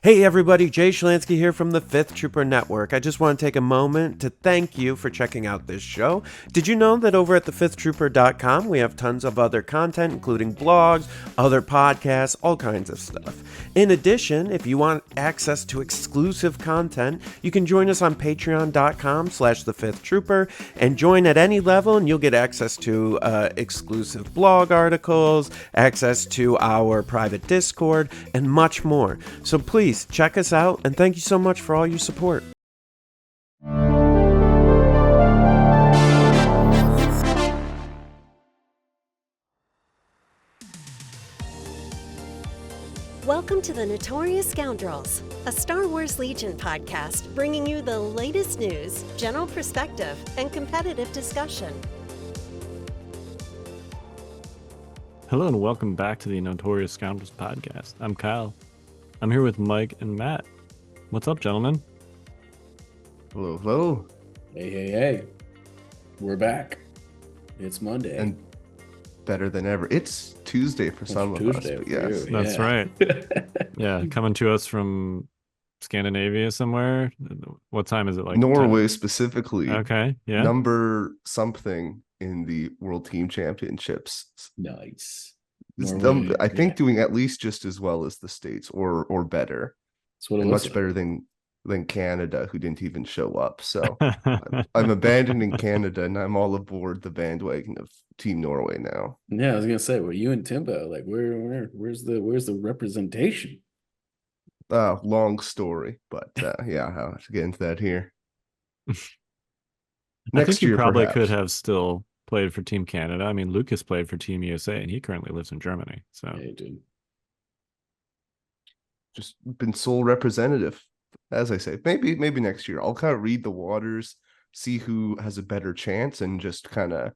Hey everybody, Jay Schlansky here from the Fifth Trooper Network. I just want to take a moment to thank you for checking out this show. Did you know that over at thefifthtrooper.com we have tons of other content, including blogs, other podcasts, all kinds of stuff. In addition, if you want access to exclusive content, you can join us on patreon.com/thefifthtrooper and join at any level and you'll get access to exclusive blog articles, access to our private Discord, and much more. So please check us out, and thank you so much for all your support. Welcome to the Notorious Scoundrels, a Star Wars Legion podcast bringing you the latest news, general perspective, and competitive discussion. Hello and welcome back to the Notorious Scoundrels podcast. I'm Kyle. I'm here with Mike and Matt. What's up, gentlemen? Hello, hello. Hey. We're back. It's Monday. And better than ever. It's Tuesday for some of us, but yes. That's right. Yeah, coming to us from Scandinavia somewhere. What time is it? Like Norway 10? Specifically. Okay, yeah. Number something in the World Team Championships. Nice. Norway, I think doing at least just as well as the States or better. That's what it and looks much like. better than Canada, who didn't even show up. So I'm abandoning Canada and I'm all aboard the bandwagon of Team Norway now. Yeah, I was gonna say, well, you and Timbo, like where's the representation? Long story, but yeah, I'll have to get into that here. I think you probably could have still played for Team Canada. I mean, Lucas played for Team USA, and he currently lives in Germany. So, yeah, dude. Just been sole representative, as I say. Maybe next year I'll kind of read the waters, see who has a better chance, and just kind of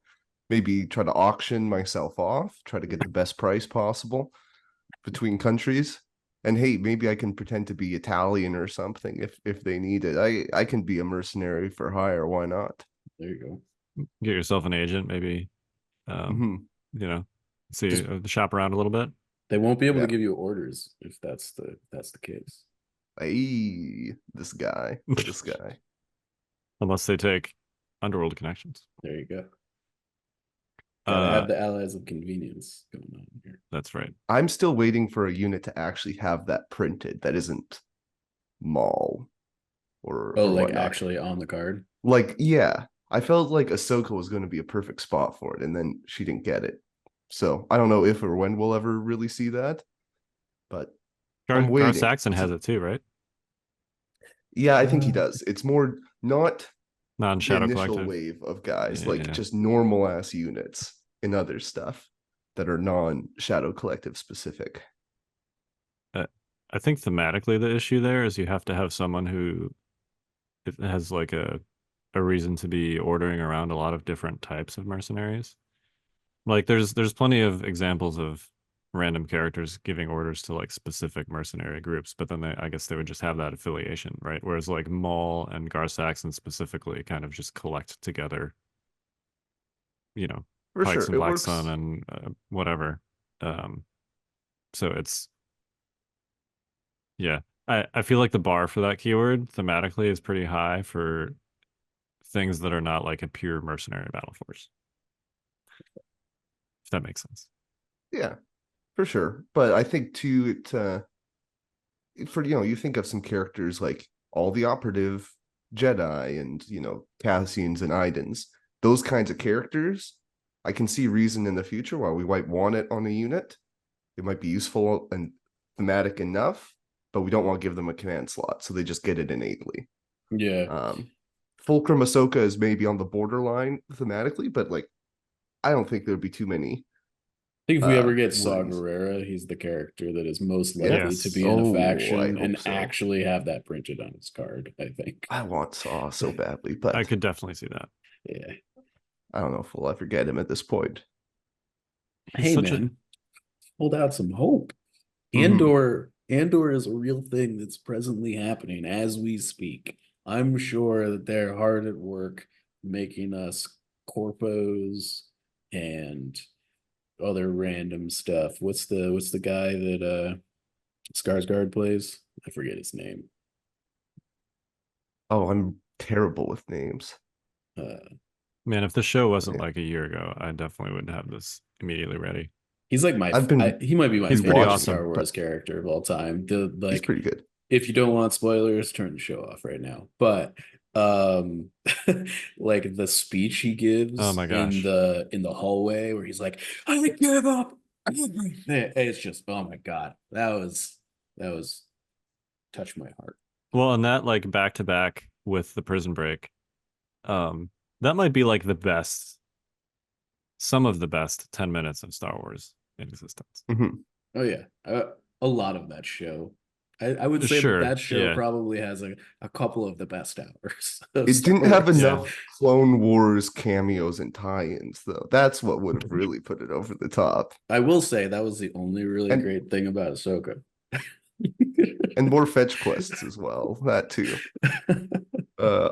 maybe try to auction myself off, try to get the best price possible between countries. And hey, maybe I can pretend to be Italian or something if they need it. I can be a mercenary for hire. Why not? There you go. get yourself an agent, maybe. See shop around a little bit. They won't be able to give you orders if that's the case. Hey, this guy. Unless they take underworld connections. There you go. Gotta have the allies of convenience going on here. That's right. I'm still waiting for a unit to actually have that printed. That isn't Maul or like whatnot. Actually on the card. Like, yeah. I felt like Ahsoka was going to be a perfect spot for it, and then she didn't get it. So I don't know if or when we'll ever really see that. But I'm waiting. Saxon has it too, right? Yeah, I think he does. It's more not non-Shadow the initial Collective wave of guys, yeah. Just normal ass units and other stuff that are non-Shadow Collective specific. I think thematically the issue there is you have to have someone who has like a reason to be ordering around a lot of different types of mercenaries. Like there's plenty of examples of random characters giving orders to like specific mercenary groups, but then I guess they would just have that affiliation, right? Whereas like Maul and Gar Saxon specifically kind of just collect together, For Pikes sure, and Black works. Sun and whatever. So it's I feel like the bar for that keyword thematically is pretty high for things that are not like a pure mercenary battle force. If that makes sense. Yeah, for sure. But I think too, you think of some characters like all the operative Jedi and Cassians and Idens, those kinds of characters. I can see reason in the future why we might want it on a unit. It might be useful and thematic enough, but we don't want to give them a command slot, so they just get it innately. Yeah. Fulcrum Ahsoka is maybe on the borderline thematically, but I don't think there'd be too many. I think if we ever get Saw Gerrera, he's the character that is most likely to be in a faction and actually have that printed on his card, I think. I want Saw so badly, but I could definitely see that. Yeah. I don't know if we'll ever get him at this point. Hey, man, hold out some hope. Andor is a real thing that's presently happening as we speak. I'm sure that they're hard at work making us corpos and other random stuff. What's the guy that Skarsgård plays. I forget his name. Oh, I'm terrible with names. Man, if the show wasn't Yeah. like a year ago, I definitely would have this immediately ready. He's like he might be my He's pretty favorite awesome. Star Wars character of all time. He's pretty good. If you don't want spoilers, turn the show off right now. But like the speech he gives Oh my gosh. in the hallway where he's like, I give up everything. It's just, oh my God. That was touched my heart. Well, and that like back to back with the Prison Break, that might be like some of the best 10 minutes of Star Wars in existence. Mhm. Oh yeah, a lot of that show. I would say Sure, that show yeah. probably has a couple of the best hours. It didn't have enough Clone Wars cameos and tie-ins, though. That's what would have really put it over the top. I will say that was the only really great thing about Ahsoka. And more fetch quests as well. That too.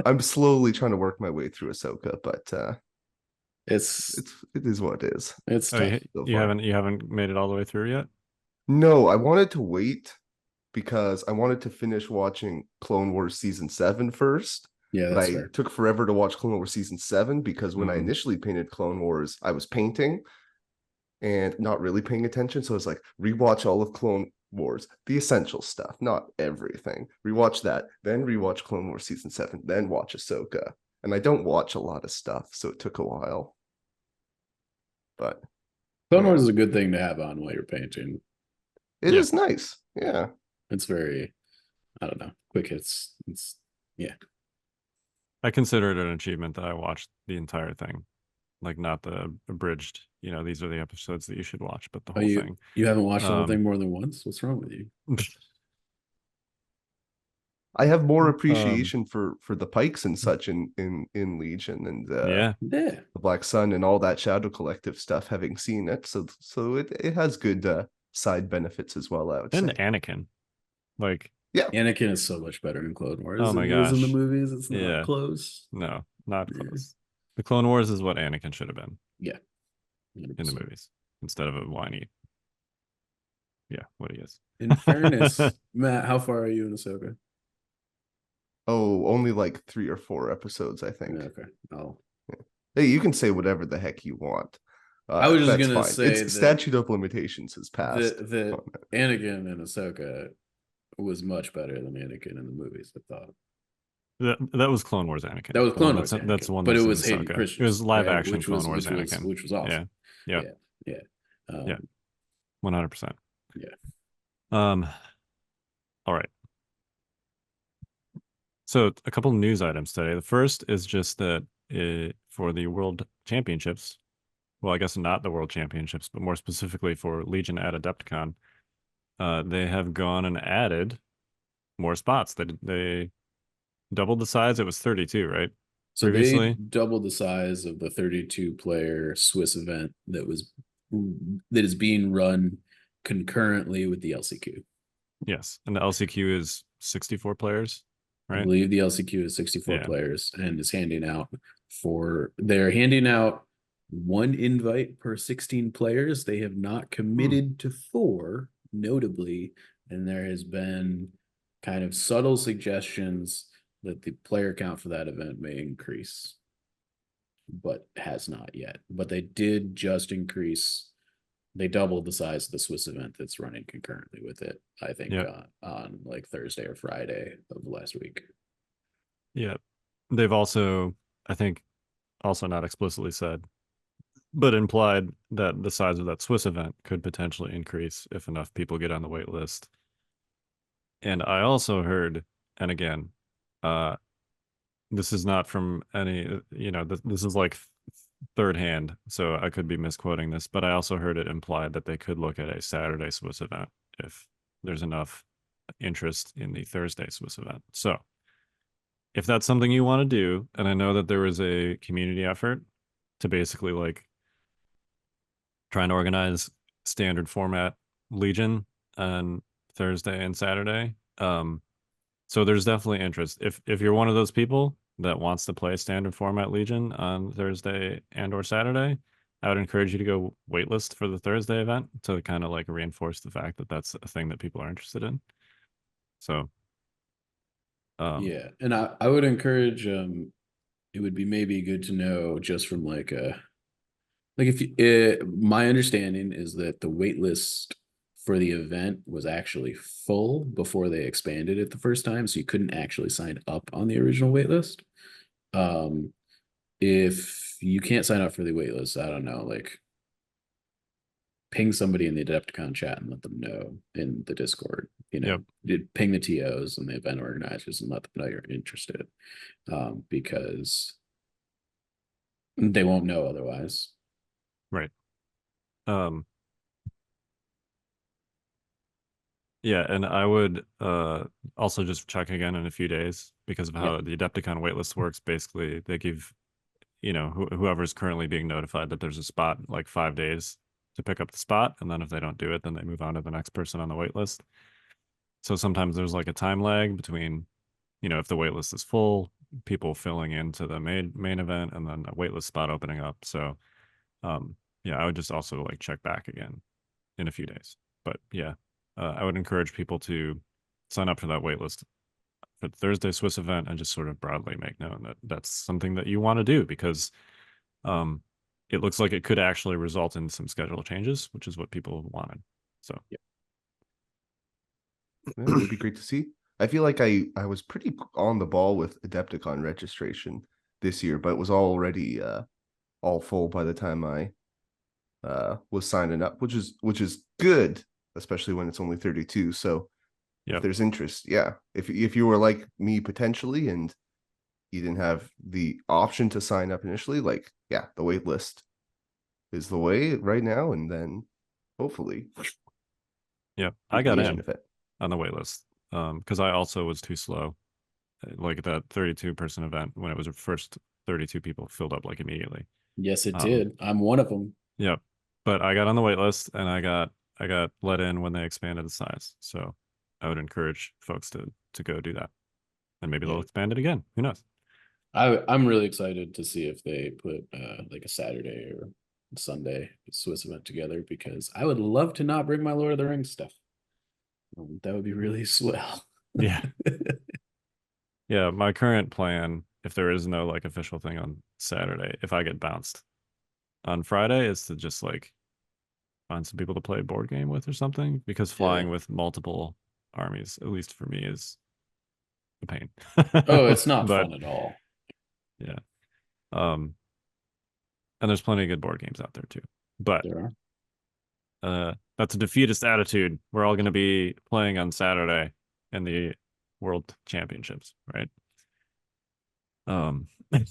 I'm slowly trying to work my way through Ahsoka, but it is what it is. It's tough. You haven't made it all the way through yet? No, I wanted to wait because I wanted to finish watching Clone Wars season 7 first. Yeah, but that's I fair. took forever to watch Clone Wars season 7 because when I initially painted Clone Wars, I was painting and not really paying attention. So I was like, rewatch all of Clone Wars, the essential stuff, not everything. Rewatch that, then rewatch Clone Wars season 7, then watch Ahsoka. And I don't watch a lot of stuff, so it took a while. But Clone Wars is a good thing to have on while you're painting. It is nice. Yeah. It's very, I don't know, quick hits. It's I consider it an achievement that I watched the entire thing. Like not the abridged, these are the episodes that you should watch, but the whole thing. You haven't watched the whole thing more than once? What's wrong with you? I have more appreciation for the Pikes and such in Legion and the Black Sun and all that Shadow Collective stuff, having seen it. So it has good side benefits as well, I would say. And Anakin. Anakin is so much better in Clone Wars. Oh my gosh. In the movies, it's not close. No, not close. The Clone Wars is what Anakin should have been. Yeah. 100%. In the movies. Instead of a whiny. Yeah, what he is. In fairness, Matt, how far are you in Ahsoka? Oh, only like 3 or 4 episodes, I think. Okay. Oh. Yeah. Hey, you can say whatever the heck you want. I was just gonna say it's statute of limitations has passed. The Anakin and Ahsoka was much better than Anakin in the movies, I thought. That was Clone Wars Anakin. That was Clone Wars Anakin. That's the one. But it was Hayden Christensen. It was live action Clone Wars Anakin, which was awesome. Yeah. 100%. Yeah. All right. So a couple of news items today. The first is just that for the World Championships, well, I guess not the World Championships, but more specifically for Legion at Adepticon, they have gone and added more spots. They doubled the size. It was 32, right? So previously, they doubled the size of the 32-player Swiss event that is being run concurrently with the LCQ. Yes, and the LCQ is 64 players, right? I believe the LCQ is 64 players and is they're handing out 1 invite per 16 players. They have not committed to 4, notably, and there has been kind of subtle suggestions that the player count for that event may increase, but has not yet. But they did just increase. They doubled the size of the Swiss event that's running concurrently with it, I think, on like Thursday or Friday of last week. Yeah. They've also, I think, also not explicitly said, but implied that the size of that Swiss event could potentially increase if enough people get on the wait list. And I also heard, and again, this is not from any, this is like third hand, so I could be misquoting this, but I also heard it implied that they could look at a Saturday Swiss event if there's enough interest in the Thursday Swiss event. So if that's something you want to do, and I know that there was a community effort to basically like trying to organize standard format Legion on Thursday and Saturday. So there's definitely interest. If you're one of those people that wants to play standard format Legion on Thursday and or Saturday, I would encourage you to go waitlist for the Thursday event to kind of like reinforce the fact that that's a thing that people are interested in. So, Yeah, and I would encourage it would be maybe good to know just from like a like if you, my understanding is that the wait list for the event was actually full before they expanded it the first time, so you couldn't actually sign up on the original wait list. Um, if you can't sign up for the wait list, I don't know, like ping somebody in the Adepticon chat and let them know in the Discord. Yep. Ping the TOs and the event organizers and let them know you're interested, because they won't know otherwise. Right. Yeah, and I would also just check again in a few days because of how the Adepticon waitlist works. Basically, they give, whoever's currently being notified that there's a spot like 5 days to pick up the spot, and then if they don't do it, then they move on to the next person on the waitlist. So sometimes there's like a time lag between, if the waitlist is full, people filling into the main event, and then a waitlist spot opening up. So, yeah, I would just also like check back again in a few days. But yeah, I would encourage people to sign up for that waitlist for the Thursday Swiss event and just sort of broadly make known that that's something that you want to do because it looks like it could actually result in some schedule changes, which is what people wanted. So Yeah, that'd be great to see. I feel like I was pretty on the ball with Adepticon registration this year, but it was already all full by the time I was signing up, which is good, especially when it's only 32. So if there's interest, yeah. If you were like me potentially and you didn't have the option to sign up initially, like yeah, the wait list is the way right now, and then hopefully I got in event on the wait list because I also was too slow. Like that 32 person event when it was first 32 people filled up like immediately. Yes, it did. I'm one of them. Yep. But I got on the wait list and I got let in when they expanded the size. So I would encourage folks to go do that. And maybe they'll expand it again. Who knows? I'm really excited to see if they put like a Saturday or Sunday Swiss event together because I would love to not bring my Lord of the Rings stuff. That would be really swell. Yeah. Yeah, my current plan, if there is no like official thing on Saturday, if I get bounced on Friday, is to just like find some people to play a board game with or something. Because flying with multiple armies, at least for me, is a pain. Oh, it's not but fun at all. yeah. And there's plenty of good board games out there too. But There are. that's a defeatist attitude. We're all going to be playing on Saturday in the World Championships, right? All right.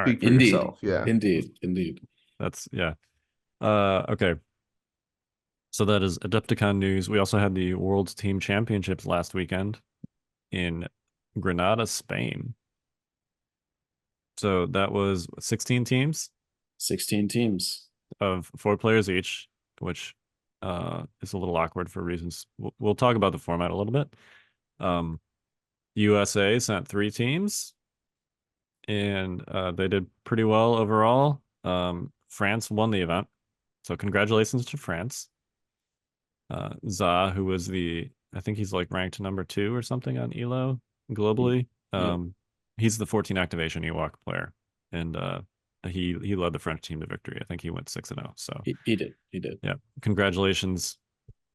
Speak for Indeed. yourself. Yeah. Indeed. That's yeah. Okay. So that is Adepticon news. We also had the World Team Championships last weekend in Granada, Spain. So that was 16 teams. 16 teams of 4 players each, which is a little awkward for reasons. We'll talk about the format a little bit. USA sent 3 teams, and they did pretty well overall. France won the event, so congratulations to France. Za, who was I think he's like ranked number 2 or something on ELO globally. He's the 14 activation Ewok player, and he led the French team to victory. I think he went 6-0. So he did. Yeah, congratulations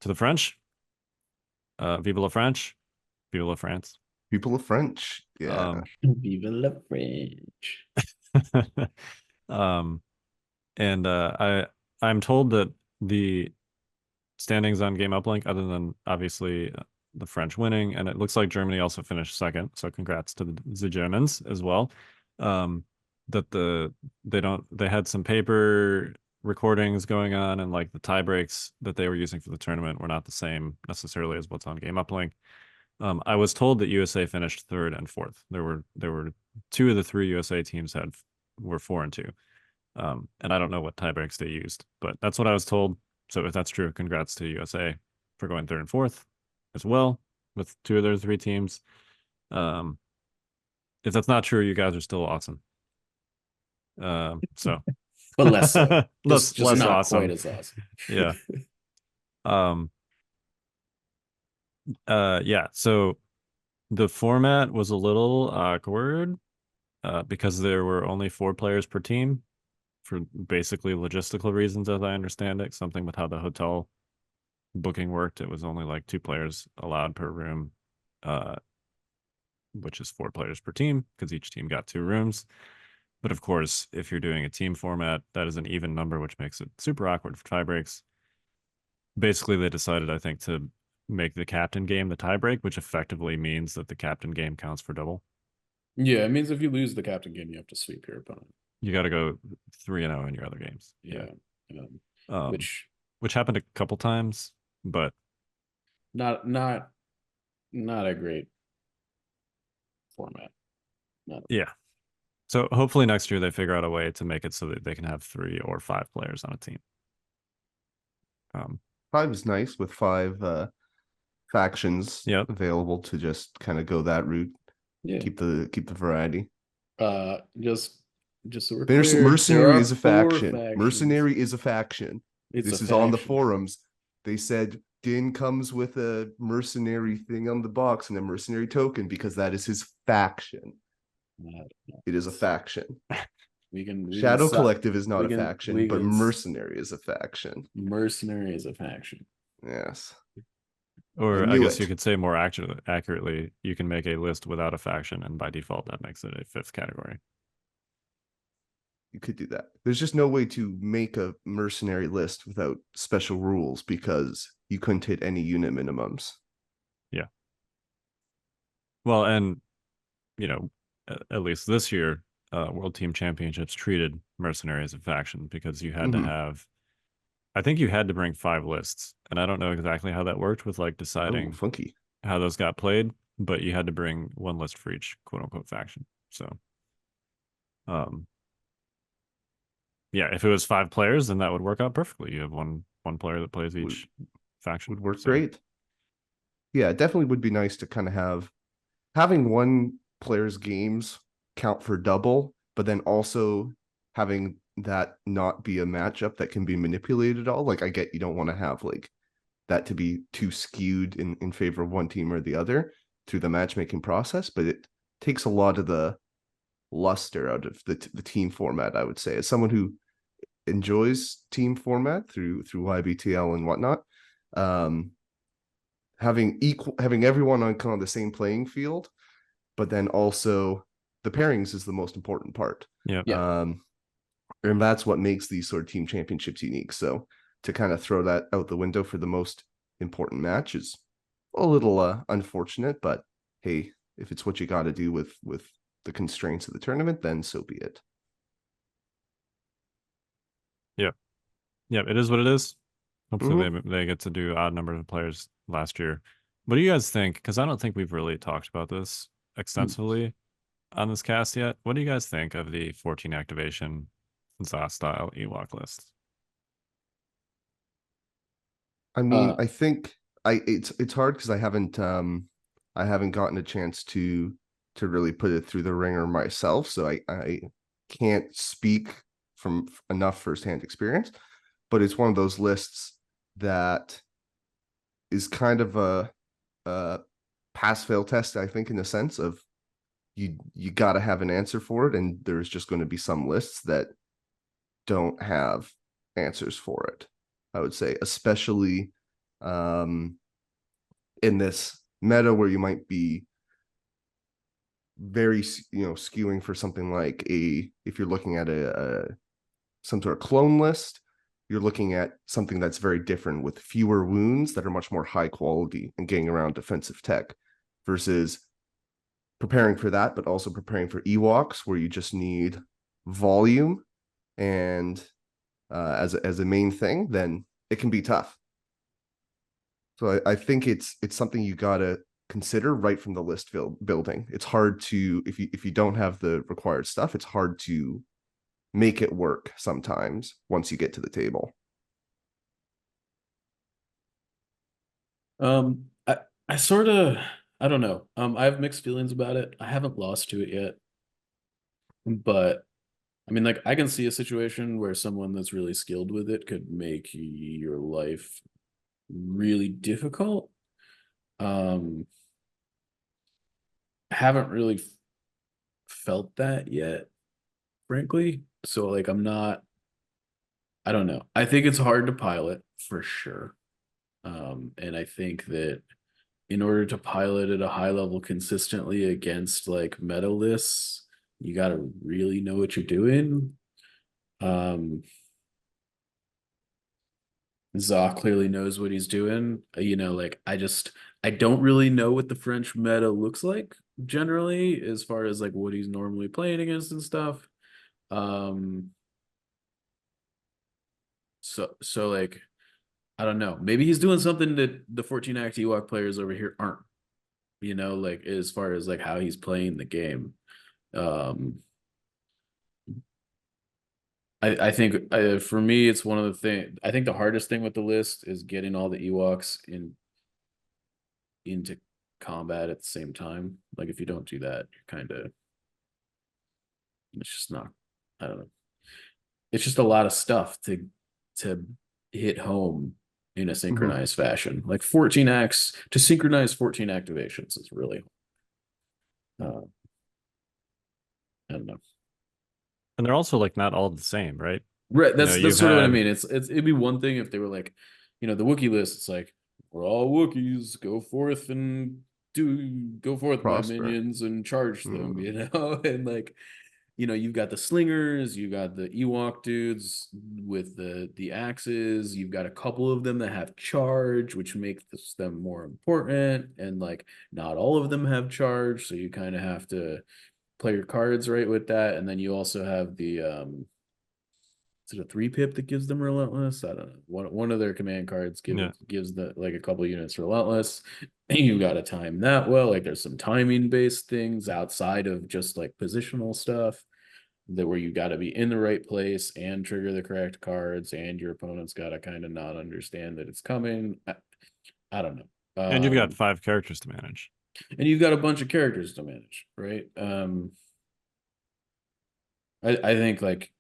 to the French. Vive la French, vive la France. People of French, yeah. Vive la French. And I'm told that the standings on Game Uplink, other than obviously the French winning, and it looks like Germany also finished second. So congrats to the Germans as well. That they had some paper recordings going on, and like the tie breaks that they were using for the tournament were not the same necessarily as what's on Game Uplink. I was told that USA finished 3rd and 4th. There were 2 of the 3 USA teams were 4 and 2. And I don't know what tie breaks they used, but that's what I was told. So if that's true, congrats to USA for going 3rd and 4th as well with 2 of their 3 teams. If that's not true, you guys are still awesome. So but less so. Just less not awesome. quite as awesome. Yeah. Yeah. So the format was a little awkward because there were only 4 players per team for basically logistical reasons, as I understand it. Something with how the hotel booking worked. It was only like 2 players allowed per room, which is 4 players per team because each team got 2 rooms. But of course, if you're doing a team format, that is an even number, which makes it super awkward for tie breaks. Basically, they decided, I think, to make the captain game the tie break, which effectively means that the captain game counts for double. Yeah, it means if you lose the captain game, you have to sweep your opponent. You got to go 3-0 in your other games. Yeah. Which happened a couple times, but not a great format. yeah. So hopefully next year they figure out a way to make it so that they can have 3 or 5 players on a team. 5 is nice with 5 factions Yep. available to just kind of go that route. Yeah. Keep the variety. Just so we're clear, mercenary is a faction. factions. Mercenary is a faction. It's this a is on the faction. forums. They said Din comes with a mercenary thing on the box and a mercenary token because that is his faction. It is a faction. Shadow Collective is not a faction, but Mercenary is a faction. Mercenary is a faction. Yes. Or I guess you could say more accurately, you can make a list without a faction, and by default, that makes it a 5th category. You could do that. There's just no way to make a mercenary list without special rules because you couldn't hit any unit minimums. Yeah. Well, and, you know, at least this year, World Team Championships treated Mercenary as a faction because you had to have, I think you had to bring 5 lists, and I don't know exactly how that worked with like deciding funky how those got played, but you had to bring 1 list for each quote unquote faction. So, yeah, if it was 5 players, then that would work out perfectly. You have one player that plays each faction. Would work great. Yeah, it definitely would be nice to kind of having one player's games count for double, but then also having that not be a matchup that can be manipulated at all. Like I get you don't want to have like that to be too skewed in favor of one team or the other through the matchmaking process, but it takes a lot of the luster out of the team format, I would say. As someone who enjoys team format through YBTL and whatnot, having everyone on kind of the same playing field, but then also the pairings is the most important part. Yeah. And that's what makes these sort of team championships unique. So to kind of throw that out the window for the most important match is a little unfortunate, but hey, if it's what you got to do with the constraints of the tournament, then so be it. Yeah, it is what it is. Hopefully they get to do odd numbers of players last year. What do you guys think? Because I don't think we've really talked about this extensively on this cast yet. What do you guys think of the 14 activation ZA style Ewok list? I mean, I think it's hard because I haven't gotten a chance to really put it through the ringer myself, so I can't speak from enough firsthand experience. But it's one of those lists that is kind of a pass-fail test, I think, in the sense of you got to have an answer for it, and there's just going to be some lists that don't have answers for it. I would say, especially in this meta where you might be very skewing for something like if you're looking at some sort of clone list, you're looking at something that's very different with fewer wounds that are much more high quality and getting around defensive tech versus preparing for that, but also preparing for Ewoks where you just need volume and as a main thing, then it can be tough. So I think it's something you gotta consider right from the list building. It's hard to if you don't have the required stuff, it's hard to make it work sometimes once you get to the table. I sort of, I don't know. I have mixed feelings about it. I haven't lost to it yet, but I mean, like, I can see a situation where someone that's really skilled with it could make your life really difficult. Haven't really felt that yet, frankly. So, like, I don't know. I think it's hard to pilot for sure. And I think that in order to pilot at a high level consistently against like meta lists, you got to really know what you're doing. Zaw clearly knows what he's doing. Like I don't really know what the French meta looks like generally, as far as like what he's normally playing against and stuff. Um, so like I don't know. Maybe he's doing something that the 14 act Ewok players over here aren't. Like as far as like how he's playing the game. Um, I think for me, it's one of the things. I think the hardest thing with the list is getting all the Ewoks into combat at the same time. Like if you don't do that, you're kind of it's just not. I don't know. It's just a lot of stuff to hit home in a synchronized fashion. Like 14 acts to synchronize 14 activations is really. I don't know. And they're also like not all the same, right? Right. That's you've sort of what I had mean. It'd be one thing if they were like, the Wookiee list. It's like we're all Wookiees. Go forth and go forth, my Prosper. minions, and charge them. And like, you've got the slingers, you got the Ewok dudes with the axes. You've got a couple of them that have charge, which makes them more important. And like, not all of them have charge, so you kind of have to play your cards right with that. And then you also have the is it a 3-pip that gives them relentless? I don't know. One of their command cards gives the like a couple units relentless. And you got to time that well. Like there's some timing based things outside of just like positional stuff that where you got to be in the right place and trigger the correct cards, and your opponent's got to kind of not understand that it's coming. I don't know. and you've got 5 characters to manage. And you've got a bunch of characters to manage, right? I think like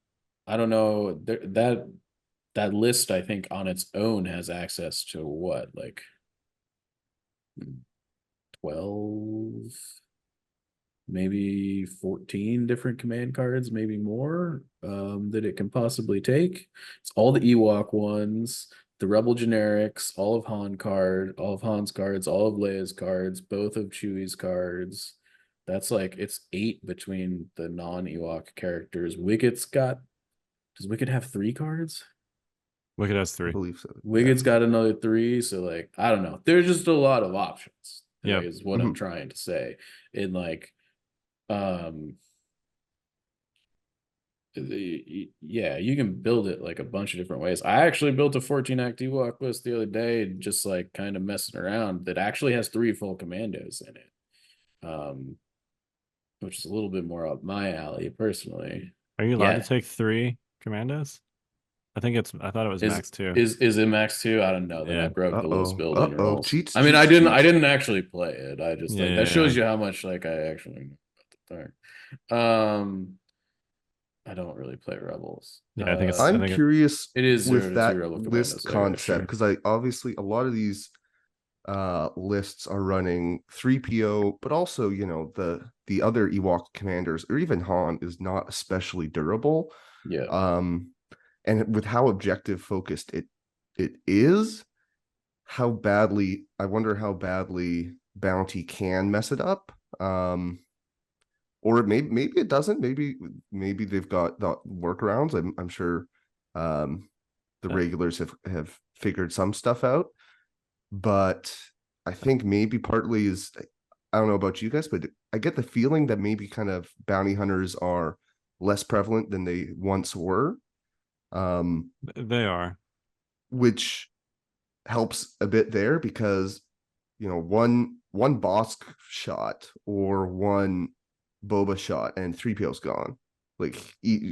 I don't know that list I think on its own has access to what, like 12, maybe 14 different command cards, maybe more, that it can possibly take. It's all the Ewok ones, the Rebel generics, all of Han's cards, all of Leia's cards, both of Chewie's cards. That's like it's 8 between the non-Ewok characters. Does Wicket have 3 cards? Wicked has I 3. believe so. Wicked's got another 3, so like I don't know. There's just a lot of options. Yeah, is what I'm trying to say. And like, yeah, you can build it like a bunch of different ways. I actually built a 14 act Ewok list the other day, just like kind of messing around. That actually has 3 full commandos in it, which is a little bit more up my alley personally. Are you allowed to Yeah. take 3 commandos? I thought it was max 2. Is it max 2? I don't know. Then I broke the list building rules. Cheats. I mean, cheats, I cheats. didn't actually play it. I just like that shows Yeah. you how much like I actually know about the thing. I don't really play Rebels. Yeah, I think it's. I'm curious it is 0 with to that 2 Rebel list commandos, concept sure. because I obviously a lot of these lists are running 3PO, but also the other Ewok commanders or even Han is not especially durable. Yeah. And with how objective focused it is, I wonder how badly Bounty can mess it up. Or maybe it doesn't. Maybe they've got the workarounds. I'm sure the regulars have figured some stuff out. But I think maybe partly is I don't know about you guys, but I get the feeling that maybe kind of bounty hunters are less prevalent than they once were. They are, which helps a bit there because one Bosk shot or one Boba shot and 3PO's gone. Like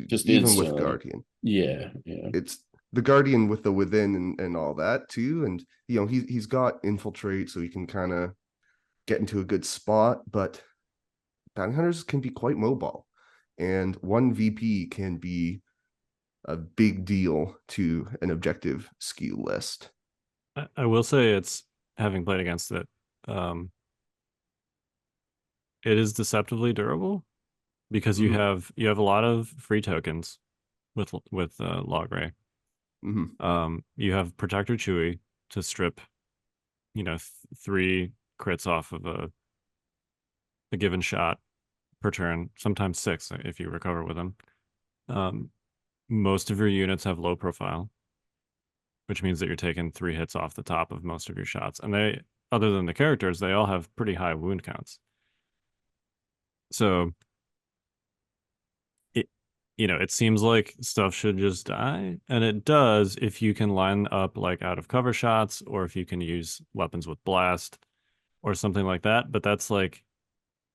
just even instantly. with Guardian. Yeah. It's the Guardian with the within and all that too. And he's got infiltrate, so he can kind of get into a good spot, but bounty hunters can be quite mobile. and one VP can be a big deal to an objective skew list. I will say, it's having played against it, it is deceptively durable because you have a lot of free tokens with Logray. You have Protector Chewy to strip, 3 crits off of a given shot per turn, sometimes 6 if you recover with them. Most of your units have low profile, which means that you're taking 3 hits off the top of most of your shots. And they, other than the characters, they all have pretty high wound counts. So it seems like stuff should just die, and it does if you can line up like out of cover shots, or if you can use weapons with blast or something like that. But that's like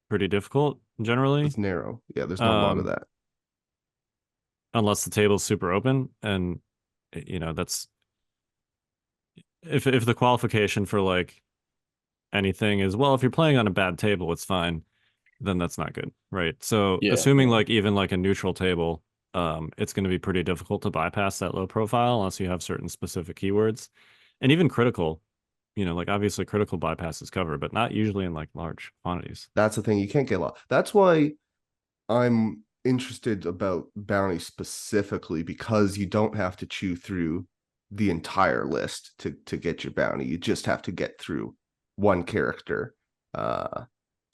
pretty difficult generally. It's narrow. Yeah, there's not a lot of that. Unless the table's super open, and that's if the qualification for like anything is, well, if you're playing on a bad table, it's fine, then that's not good, right? So assuming like even like a neutral table, it's going to be pretty difficult to bypass that low profile unless you have certain specific keywords. And even critical, like obviously critical bypasses cover, but not usually in like large quantities. That's the thing, you can't get a lot. That's why I'm interested about bounty specifically, because you don't have to chew through the entire list to get your bounty. You just have to get through one character.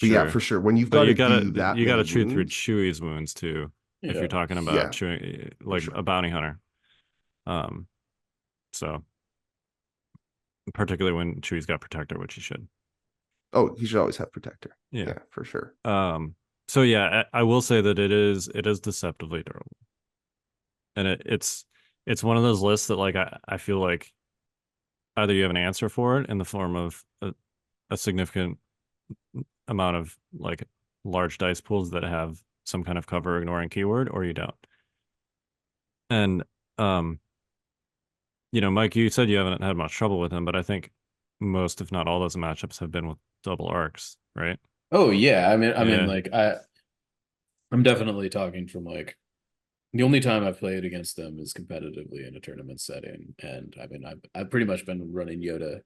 But yeah, for sure, when you've got to do that, you got to chew through Chewy's wounds too. If you're talking about chewing like a bounty hunter, so particularly when Chewy's got Protector, which he should. Oh, he should always have Protector. Yeah, for sure. So yeah, I will say that it is deceptively durable, and it's one of those lists that like I feel like either you have an answer for it in the form of a significant amount of like large dice pools that have some kind of cover ignoring keyword, or you don't. And Mike, you said you haven't had much trouble with him, but I think most, if not all, those matchups have been with double arcs, right? Oh yeah, I mean, like I'm definitely talking from like the only time I've played against them is competitively in a tournament setting, and I mean I've pretty much been running Yoda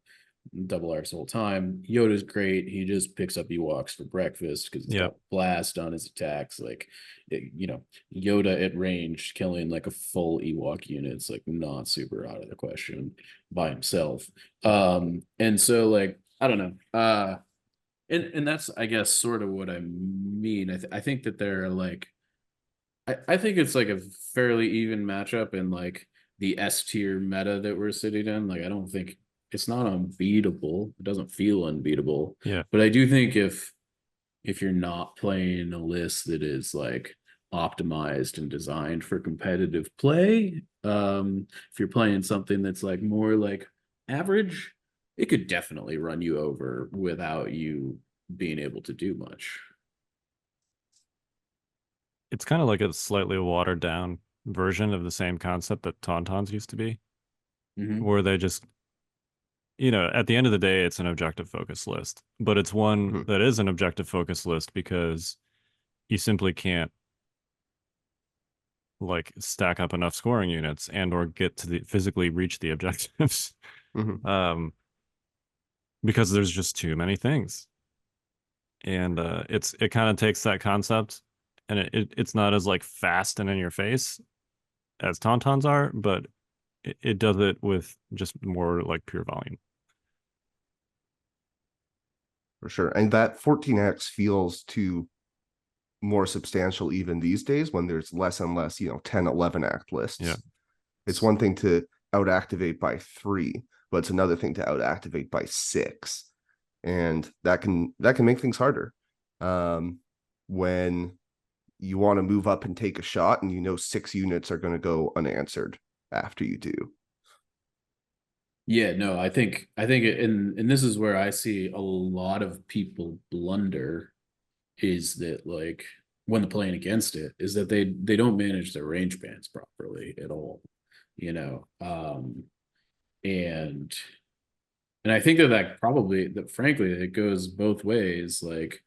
double arcs the whole time. Yoda's great. He just picks up Ewoks for breakfast because he's got blast on his attacks. Like, Yoda at range killing like a full Ewok unit, it's like not super out of the question by himself. And so like I don't know. And that's I guess sort of what I mean. I think that they're like I think it's like a fairly even matchup in like the S tier meta that we're sitting in. Like I don't think it's not unbeatable. It doesn't feel unbeatable. Yeah. But I do think if you're not playing a list that is like optimized and designed for competitive play, if you're playing something that's like more like average, it could definitely run you over without you being able to do much. It's kind of like a slightly watered down version of the same concept that Tauntauns used to be, where they just, at the end of the day, it's an objective focus list, but it's one that is an objective focus list because you simply can't like stack up enough scoring units and or get to physically reach the objectives. Because there's just too many things. And it kind of takes that concept, and it's not as like fast and in your face as Tauntauns are, but it does it with just more like pure volume. For sure. And that 14x feels too more substantial even these days when there's less and less, 10, 11 act lists. Yeah. It's one thing to out activate by 3, but it's another thing to out activate by 6. And that can make things harder. When you want to move up and take a shot and 6 units are going to go unanswered after you do. Yeah, no, I think and this is where I see a lot of people blunder, is that like when they're playing against it, is that they don't manage their range bands properly at all, and I think that frankly it goes both ways. Like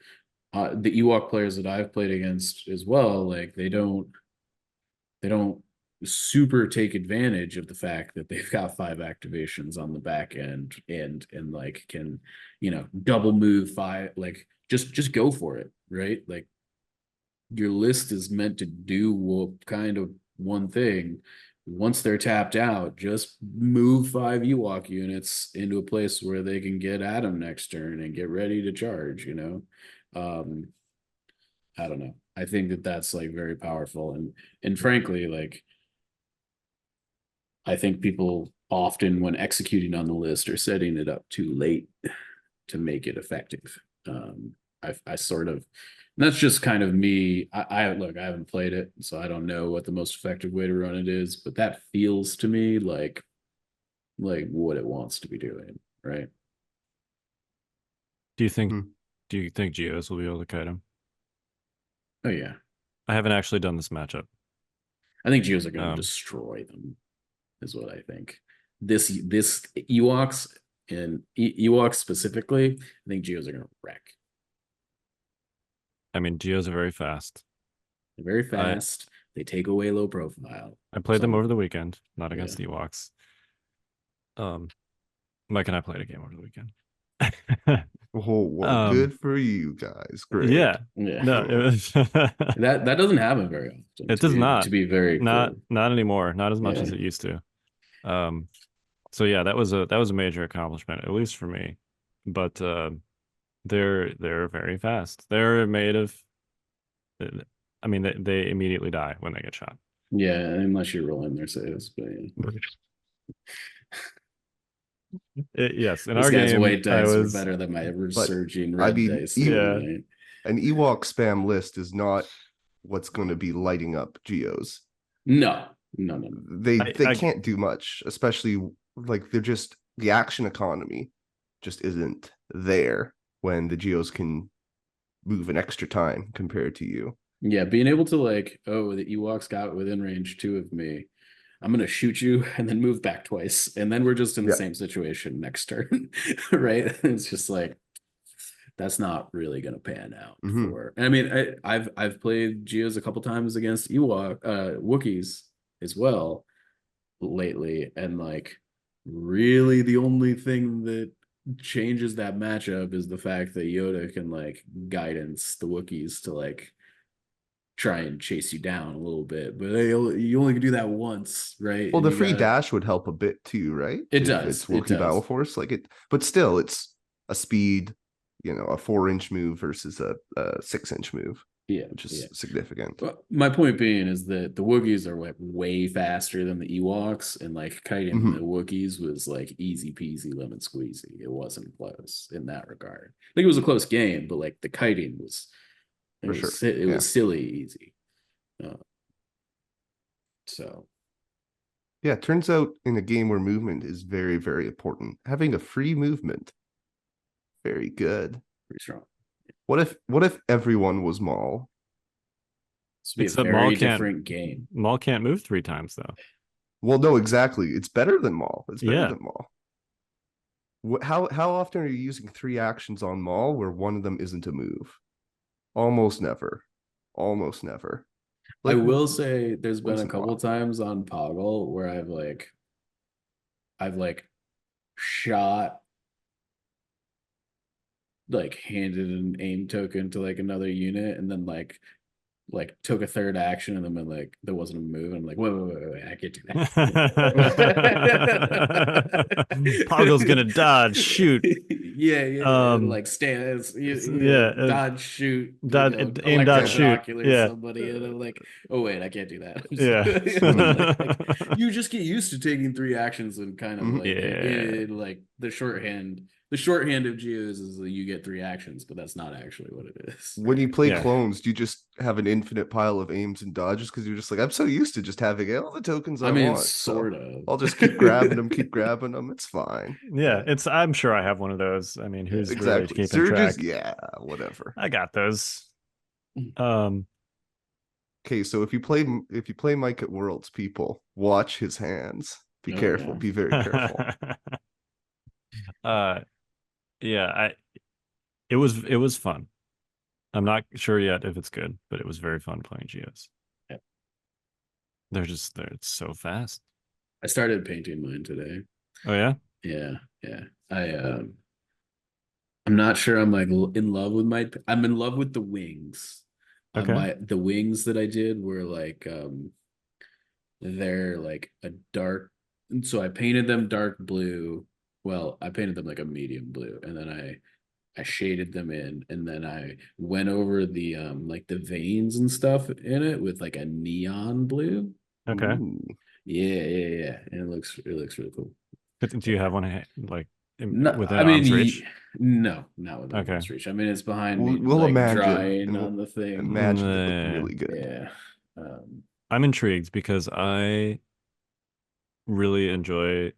the Ewok players that I've played against as well, like they don't super take advantage of the fact that they've got 5 activations on the back end and like can, double move 5, like just go for it, right? Like your list is meant to do kind of one thing. Once they're tapped out, just move 5 Ewok units into a place where they can get at them next turn and get ready to charge, I don't know. I think that that's like very powerful, and frankly, like I think people often, when executing on the list, are setting it up too late to make it effective. I sort of, that's just kind of me. I look, I haven't played it, so I don't know what the most effective way to run it is, but that feels to me like what it wants to be doing, right? Do you think Hmm. do you think Geos will be able to kite him? Oh yeah, I haven't actually done this matchup. I think Geos are going to Um, destroy them, is what I think. This Ewoks and Ewoks specifically, I think Geos are going to wreck. I mean, Geos are very fast. They're very I fast. They take away low profile. I played them So over the weekend, not against yeah. the Ewoks. Mike and I played a game over the weekend. Oh, well, Um, good for you guys. Great. yeah, Yeah. no, it was That doesn't happen very often, it does to not, be very clear. not anymore, not as much Yeah. as it used to. So yeah, that was a major accomplishment, at least for me. But they're very fast. They're made of. I mean, they immediately die when they get shot. Yeah, unless you're rolling their saves, but yeah. Yes, in This our guy's game, white I dice were was. better than my But surging I red mean, dice the other Yeah, night. an Ewok spam list is not what's going to be lighting up Geos. No. They I can't do much, especially like they're just the action economy just isn't there when the Geos can move an extra time compared to you. Yeah, being able to like, oh, the Ewoks got within range 2 of me. I'm gonna shoot you and then move back twice, and then we're just in the Yeah. same situation next turn, right? It's just like that's not really gonna pan out Mhm. for. And I mean, I've played Geos a couple times against Wookiees as well lately, and like really the only thing that changes that matchup is the fact that Yoda can like guidance the Wookiees to like try and chase you down a little bit, but you only can do that once, right? Well, And the you free gotta. dash would help a bit too, right? It If does. it's It Wookiee Battle does. Force, like it, but still, it's a speed, a 4-inch move versus a 6-inch move, Yeah. which Yeah. is significant. Well, my point being is that the Wookiees are like way faster than the Ewoks, and like kiting the Mhm. Wookiees was like easy peasy lemon squeezy. It wasn't close in that regard. I think it was a close game, but like the kiting was, For sure. it Yeah. was silly easy. So Yeah, it turns out in a game where movement is very, very important, having a free movement, very good. pretty strong. What if everyone was Maul? This would be a except very different game. Maul can't move 3 times though. Well, no, exactly. It's better than Maul. It's better Yeah, than Maul. How often are you using 3 actions on Maul where one of them isn't a move? Almost never. Almost never. I Like will say there's been once a in a couple while. times on Poggle where I've like shot, like handed an aim token to like another unit and then like took a third action and then been like there wasn't a move and I'm like wait, I can't do Poggle's gonna dodge, shoot. that. Yeah, like stand, Yeah, dodge, shoot, dodge, aim, dodge, Yeah. shoot. binocular Yeah, somebody and I'm like, oh wait, I can't do that. yeah. Like, you just get used to taking 3 actions and kind of Mhm. like Yeah. like the shorthand of Geos is that you get 3 actions, but that's not actually what it is. When you play Yeah. clones, do you just have an infinite pile of aims and dodges because you're just like, I'm so used to just having all the tokens I mean, want, so sort of. I'll just keep grabbing them, keep grabbing them. It's fine. Yeah, I'm sure I have one of those. I mean, who's really Exactly. keeping Surges, track? yeah, whatever. I got those. Okay, so if you play Mike at Worlds, people watch his hands. Be Oh, careful. yeah. Be very careful. uh yeah, it was fun. I'm not sure yet if it's good, but it was very fun playing Geos. Yeah. They're so fast. I started painting mine today. Oh yeah? Yeah, yeah. I'm not sure I'm like in love with I'm in love with the wings. Okay. The wings that I did were like they're like a dark, so I painted them dark blue. Well, I painted them like a medium blue, and then I shaded them in, and then I went over the like the veins and stuff in it with like a neon blue. Okay. Ooh. Yeah, yeah, yeah. And it looks really cool. Do you have one like No, within I mean, arm's reach? no, not within Okay. arm's reach. I mean, it's behind me, We'll like imagine, drying and on we'll the thing. imagine it looked Nah. really good. Yeah. I'm intrigued because I really enjoy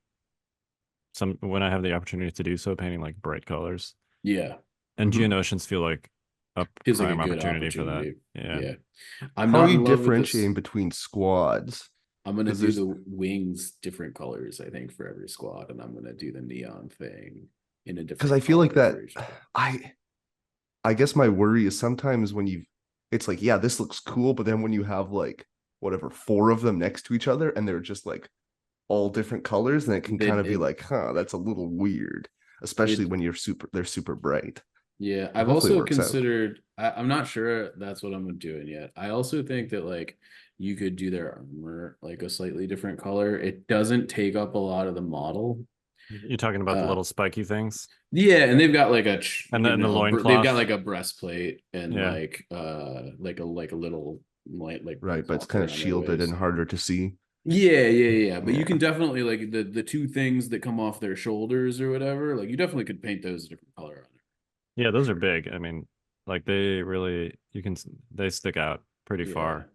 some when I have the opportunity to do so, painting like bright colors. Yeah. And Mhm. Geonosians feel like a Feels like a prime good opportunity for that. opportunity. Yeah. Yeah. I'm How are not you in love with this. differentiating between squads? I'm gonna 'Cause do there's the wings different colors, I think, for every squad, and I'm gonna do the neon thing in a because different I feel like color that for each squad. I guess my worry is sometimes when it's like, yeah, this looks cool, but then when you have like whatever, 4 of them next to each other and they're just like all different colors, then it can kind of be It, like, huh, that's a little weird, especially it when they're super bright. Yeah, But I've hopefully it also works out. considered, I'm not sure that's what I'm doing yet. I also think that like you could do their armor like a slightly different color. It doesn't take up a lot of the model. You're talking about the Uh little spiky things yeah, and they've got like and the they've got loincloth. like a breastplate and Yeah. like a little light like Right, but it's halter kind of around their shielded and waist. harder to see. Yeah, yeah, yeah. But you can Yeah. definitely like the two things that come off their shoulders or whatever, like you definitely could paint those a different color on Yeah, those are big. I mean, like they really they stick out pretty it. Yeah. far.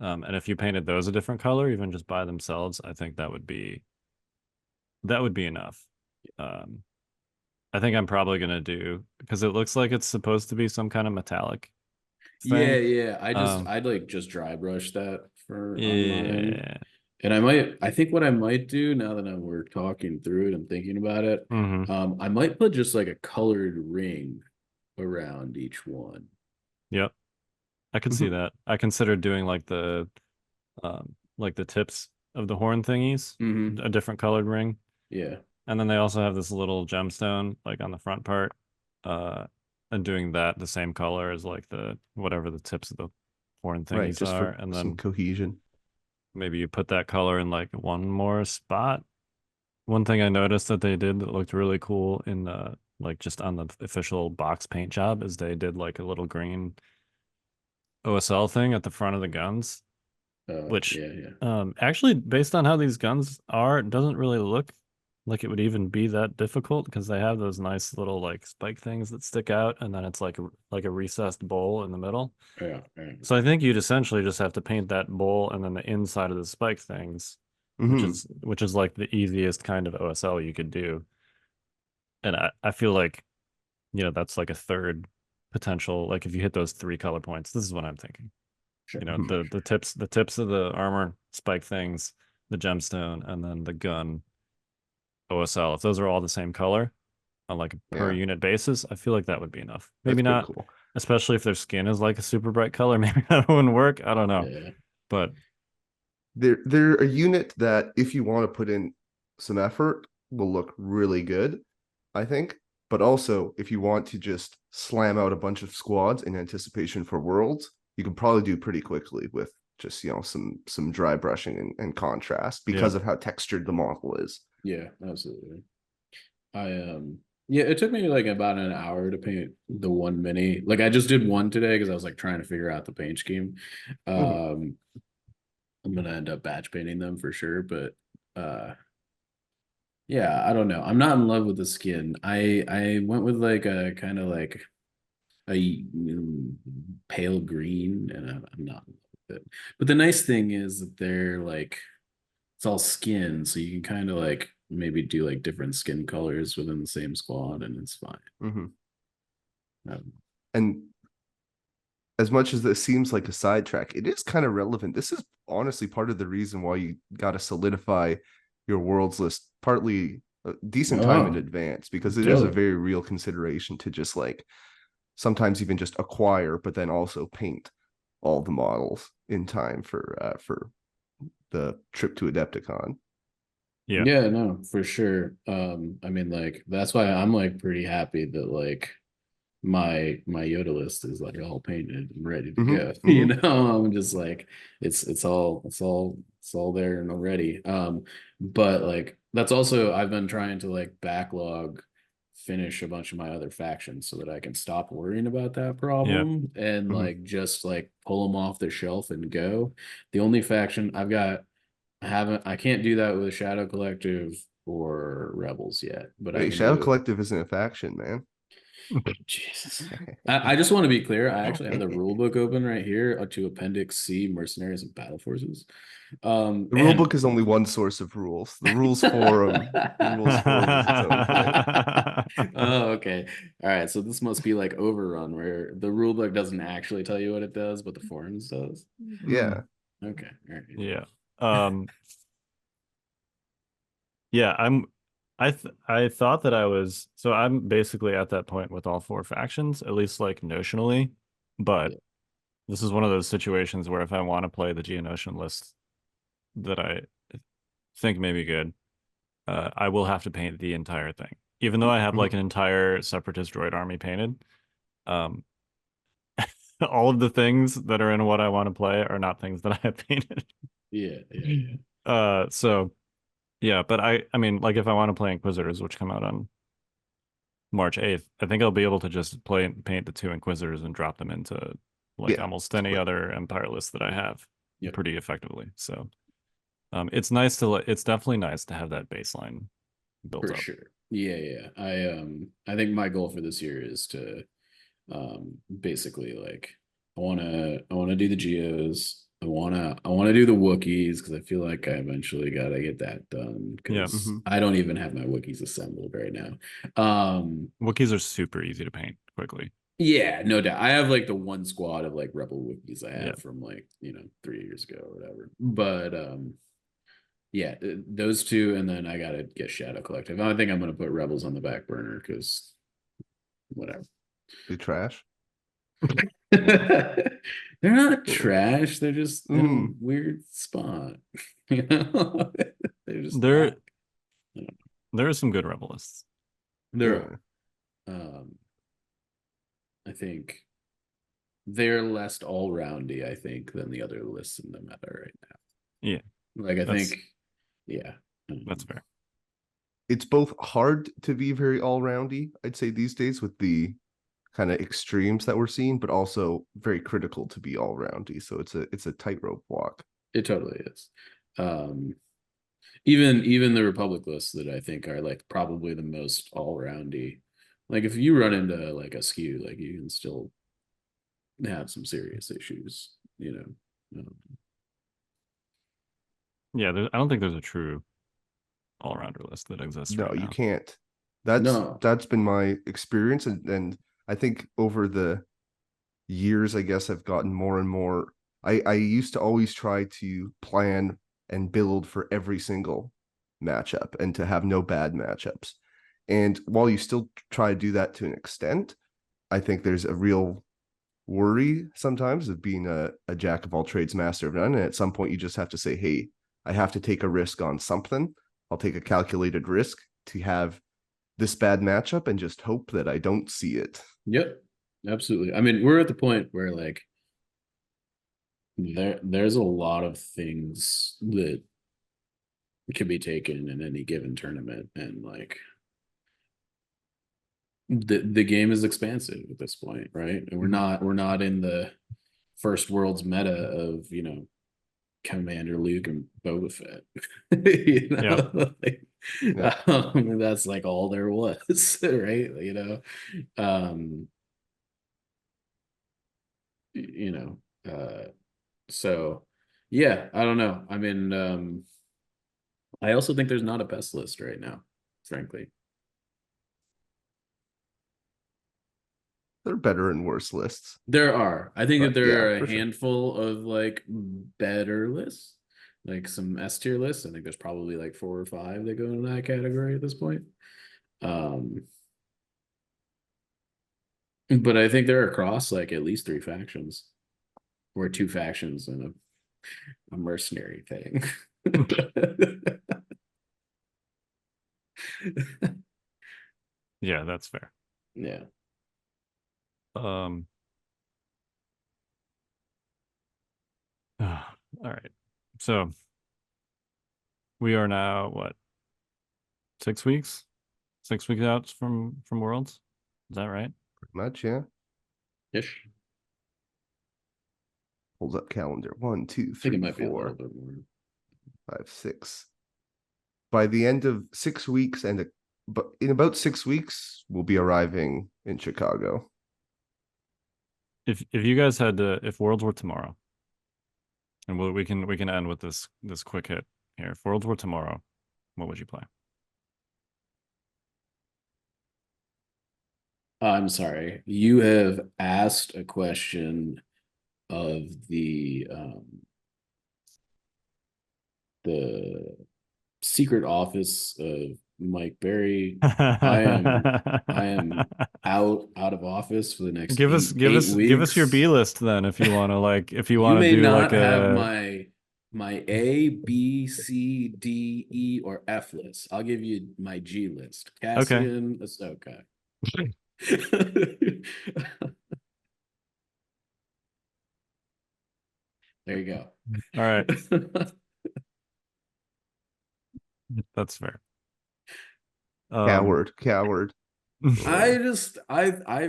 And if you painted those a different color, even just by themselves, I think that would be enough. Um, I think I'm probably gonna do because it looks like it's supposed to be some kind of metallic Yeah, thing. yeah. Um, I'd like just dry brush that for on mine. yeah. And I think what I might do now that we're talking through it and thinking about it, Hmm. I might put just like a colored ring around each one. Yep. I could see Mhm. that. I considered doing like the tips of the horn thingies, Mm-hmm. a different colored ring. Yeah. And then they also have this little gemstone like on the front part. Uh and doing that the same color as like the whatever the tips of the horn Right, thingies just are. for And some then cohesion. maybe you put that color in like one more spot. One thing I noticed that they did that looked really cool in like just on the official box paint job is they did like a little green OSL thing at the front of the guns, which Yeah, yeah. actually based on how these guns are, it doesn't really look like it would even be that difficult because they have those nice little like spike things that stick out and then it's like a recessed bowl in the middle. Yeah, yeah. So I think you'd essentially just have to paint that bowl and then the inside of the spike things, Hmm. which is like the easiest kind of OSL you could do. And I feel like, that's like a third potential. Like if you hit those 3 color points, this is what I'm thinking. Sure. The tips of the armor spike things, the gemstone, and then the gun OSL. If those are all the same color on like a per Yeah, unit basis, I feel like that would be enough. that's Maybe pretty not, cool. especially if their skin is like a super bright color. Maybe that wouldn't work. I don't know. Yeah. But They're a unit that if you want to put in some effort will look really good, I think. But also if you want to just slam out a bunch of squads in anticipation for worlds, you can probably do pretty quickly with just some dry brushing and contrast yeah. because of how textured the model is. Yeah, absolutely. Yeah, it took me like about an hour to paint the one mini. Like I just did one today because I was like trying to figure out the paint scheme. Mhm. Um I'm gonna end up batch painting them for sure, but uh yeah, I don't know. I'm not in love with the skin. I went with like a kind of like a pale green, and I'm not in love with it. But the nice thing is that they're like it's all skin, so you can kind of like maybe do like different skin colors within the same squad, and it's fine. Mhm. Um, And as much as this seems like a sidetrack, it is kind of relevant. This is honestly part of the reason why you got to solidify your worlds list partly a decent time in oh, advance because it is a dope. very real consideration to just like sometimes even just acquire, but then also paint all the models in time for the trip to Adepticon. Yeah. Yeah, no, for sure. I mean, like, that's why I'm like pretty happy that like my Yoda list is like all painted and ready to go. You know, I'm just like it's all there and already. But like that's also I've been trying to like backlog finish a bunch of my other factions so that I can stop worrying about that problem and like just like pull them off the shelf and go. The only faction I can't do that with Shadow Collective or Rebels yet, but I Hey, can Shadow do it. Collective isn't a faction, man. Jesus. I just want to be clear. I actually have the rule book open right here to Appendix C, Mercenaries and Battle Forces. The rule And book is only one source of rules. The rules forum is its own thing. Oh, okay. All right. So this must be like Overrun, where the rule book doesn't actually tell you what it does, but the forums does. Yeah. Okay. All right. Yeah. Yeah, I thought that I'm basically at that point with all four factions, at least like notionally, but Yeah. this is one of those situations where if I want to play the Geonosian list that I think may be good, I will have to paint the entire thing. Even though I have like an entire separatist droid army painted, um, all of the things that are in what I want to play are not things that I have painted. Yeah. So yeah, but I mean, like if I want to play Inquisitors, which come out on March 8th, I think I'll be able to just paint the two Inquisitors and drop them into like Yeah. almost any other Empire list that I have Yep. pretty effectively. So it's definitely nice to have that baseline built For up. sure. Yeah. I think my goal for this year is to basically like I wanna do the Geos. I wanna do the Wookiees because I feel like I eventually gotta get that done Yeah. because I don't even have my Wookiees assembled right now. Wookiees are super easy to paint quickly. Yeah, no doubt. I have like the one squad of like Rebel Wookiees I Yeah. have from like 3 years ago or whatever. But yeah, those two, and then I gotta get Shadow Collective. I think I'm gonna put Rebels on the back burner because whatever. They trash. They're not trash. They're just in a Mm. weird spot. You know, they're just There not. I don't know. there are some good rebel lists. There Yeah. are. I think they're less all roundy. I think than the other lists in the meta right now. Yeah, Like I that's think, yeah, that's fair. It's both hard to be very all-roundy, I'd say these days with the kind of extremes that we're seeing, but also very critical to be all-roundy. So it's a tightrope walk. it totally is. Even the Republic lists that I think are like probably the most all roundy. Like if you run into like a skew, like you can still have some serious issues. Yeah, I don't think there's a true all-rounder list that exists No, right you now. can't. That's No. that's been my experience, and I think over the years, I guess I've gotten more and more. I used to always try to plan and build for every single matchup and to have no bad matchups. And while you still try to do that to an extent, I think there's a real worry sometimes of being a jack of all trades, master of none. And at some point, you just have to say, hey, I have to take a risk on something. I'll take a calculated risk to have this bad matchup and just hope that I don't see it. Yep. Absolutely. I mean, we're at the point where like there's a lot of things that can be taken in any given tournament, and like the game is expansive at this point, right? And we're not in the first world's meta of Commander Luke and Boba Fett. Like, Yeah. that's like all there was, right? Um, you know, so yeah, I don't know. I mean, I also think there's not a best list right now, frankly. There are better and worse lists. There are. I think that But yeah, there are a for sure. handful of like better lists, like some S tier lists. I think there's probably like 4 or 5 that go in that category at this point. Um, But I think they're across like at least 3 factions, or 2 factions and a mercenary thing. Yeah, that's fair. Yeah. All right. So we are now what, 6 weeks? 6 weeks out from Worlds? Is that right? Pretty much, yeah. Ish. Hold up calendar. 1, 2, I think 3, it might be a little 4, bit more. 5, 6. By the end of 6 weeks but in about 6 weeks, we'll be arriving in Chicago. If you guys had to, if Worlds were tomorrow, and we can end with this quick hit here. If Worlds were tomorrow, what would you play? I'm sorry. You have asked a question of the secret office of Mike Berry. I am out of office for the next give us eight weeks. your B list then, if you want to, like, if you You want to may do not like have a my A, B, C, D, E, or F list. I'll give you my G list. Okay. Cassian, Ahsoka. There you go. All right. That's fair. Coward. I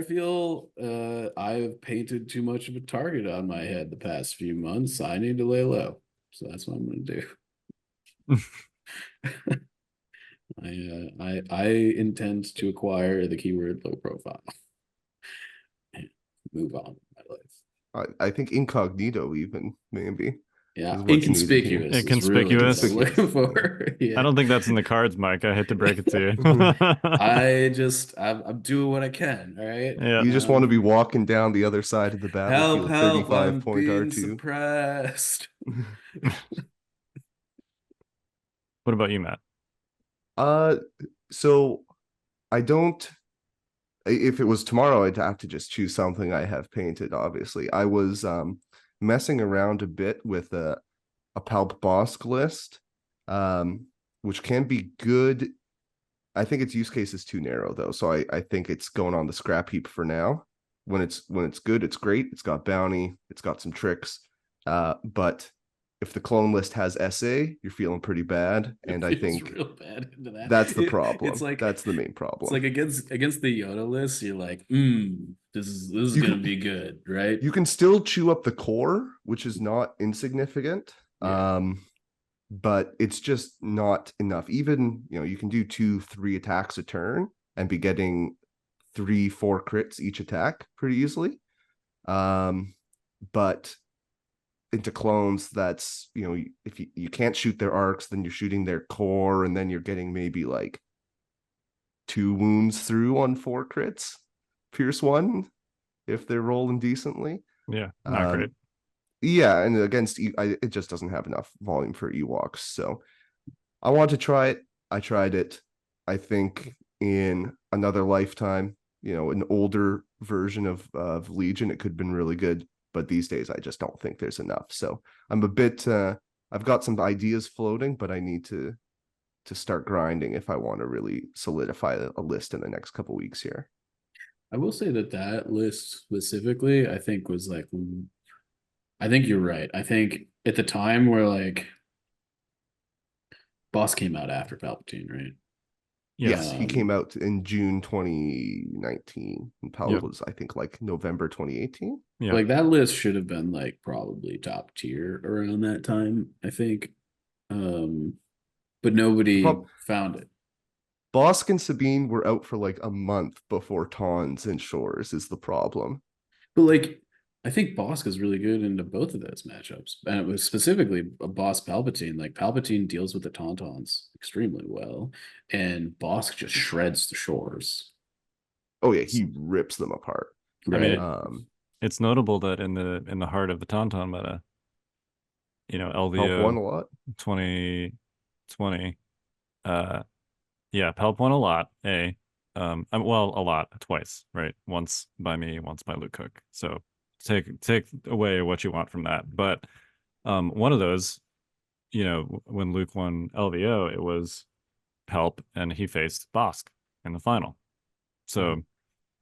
feel I've painted too much of a target on my head the past few months. I need to lay low. So that's what I'm gonna do. I intend to acquire the keyword low profile and move on with my life. I think incognito even, maybe. Yeah, is what's needed here. inconspicuous. Is really what I'm Inconspicuous. looking for. Yeah. I don't think that's in the cards, Mike. I hate to break it to you. I'm doing what I can. All right. Yeah. You just want to be walking down the other side of the battlefield, Help, 35 I'm point being R2. suppressed. What about you, Matt? So I don't. If it was tomorrow, I'd have to just choose something I have painted. Obviously, I was messing around a bit with a Palp Bosk list, which can be good. I think its use case is too narrow though, so I think it's going on the scrap heap for now. When it's good, it's great. It's got bounty, it's got some tricks, but if the clone list has SA, you're feeling pretty bad, and I think real bad into that. that's the problem. It's like that's the main problem. It's like against the Yoda list, you're like, this is gonna be good, right? You can still chew up the core, which is not insignificant. Yeah. But it's just not enough. Even, you can do 2-3 attacks a turn and be getting 3-4 crits each attack pretty easily. But into clones, that's, if you can't shoot their arcs, then you're shooting their core, and then you're getting maybe like 2 wounds through on 4 crits, pierce 1 if they're rolling decently. Yeah, not great. Yeah, and against it just doesn't have enough volume for Ewoks. So I want to try it. I tried it. I think in another lifetime, an older version of Legion, it could have been really good. But these days, I just don't think there's enough. So I'm a bit. I've got some ideas floating, but I need to start grinding if I want to really solidify a list in the next couple weeks here. I will say that list specifically, I think was like. I think you're right. I think at the time where like Boss came out after Palpatine, right? Yes, he came out in June 2019, and Palp was, I think, like November 2018. Yeah, like that list should have been like probably top tier around that time, I think. But nobody found it. Bosk and Sabine were out for like a month before Tons and Shores is the problem. But like, I think Bosk is really good into both of those matchups, and it was specifically a Boss Palpatine. Like Palpatine deals with the Tauntauns extremely well, and Bosk just shreds the Shores. Oh yeah, he rips them apart. Right. I mean, it's notable that in the heart of the Tauntaun meta, LVO won a lot. 2020, Palp won a lot. Well, a lot, twice, right? Once by me, once by Luke Cook. So take away what you want from that. But one of those, when Luke won LVO, it was Help, and he faced Bosk in the final. So,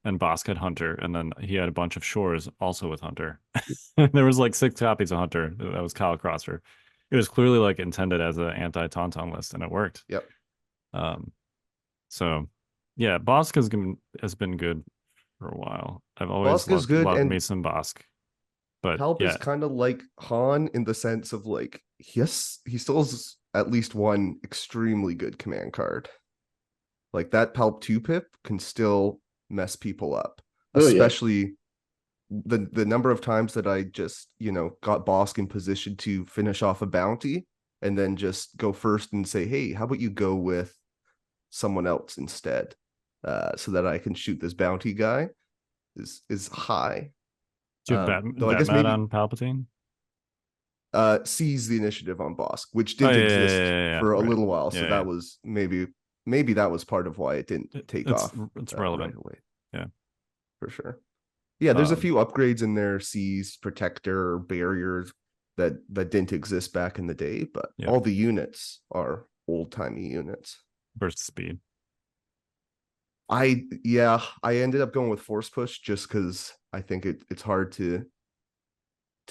and Bosk had Hunter, and then he had a bunch of Shores also with Hunter. There was like 6 copies of Hunter. That was Kyle Crosser. It was clearly like intended as an anti-Tauntaun list, and it worked. Yep. So yeah, Bosk has been good for a while. I've always Bosk is good, loved and me some Bosk. But Help yeah, is kind of like Han in the sense of like, yes, he still has at least one extremely good command card. Like that Palp 2 pip can still mess people up, Oh, yeah. especially the number of times that I just, got Bosk in position to finish off a bounty and then just go first and say, hey, how about you go with someone else instead, so that I can shoot this bounty guy is high. do you have Though I guess Batman maybe on Palpatine? seize the initiative on Bosk, which Oh didn't yeah, exist yeah, for a right. little while. So Yeah, that was maybe that was part of why it didn't take off. It's relevant. Right away. Yeah, For sure. Yeah, there's a few upgrades in there, seize, protector, barriers that didn't exist back in the day, but all the units are old-timey units. burst speed. I ended up going with force push just because I think it's hard to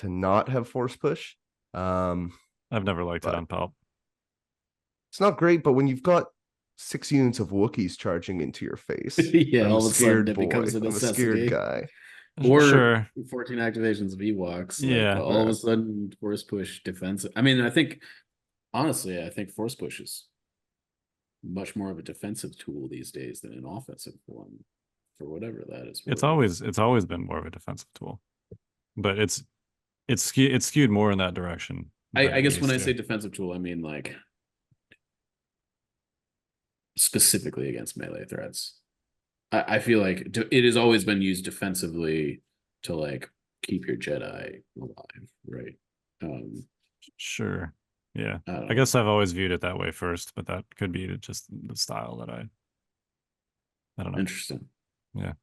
not have force push. I've never liked it on Palp. It's not great, but when you've got 6 units of Wookiees charging into your face, Yeah, I'm all a of a sudden scared it boy. becomes a I'm a scared necessity. guy. Or Sure. 14 activations of Ewoks. Yeah. Like all of a sudden, force push defensive. I mean, I think force push is much more of a defensive tool these days than an offensive one, for whatever that is. It's always been more of a defensive tool, but it's skewed more in that direction. I guess when I say defensive tool, I mean like specifically against melee threats. I feel like it has always been used defensively to like keep your Jedi alive, right? Sure. Yeah. I guess I've always viewed it that way first, but that could be just the style that I don't know. Interesting. Yeah.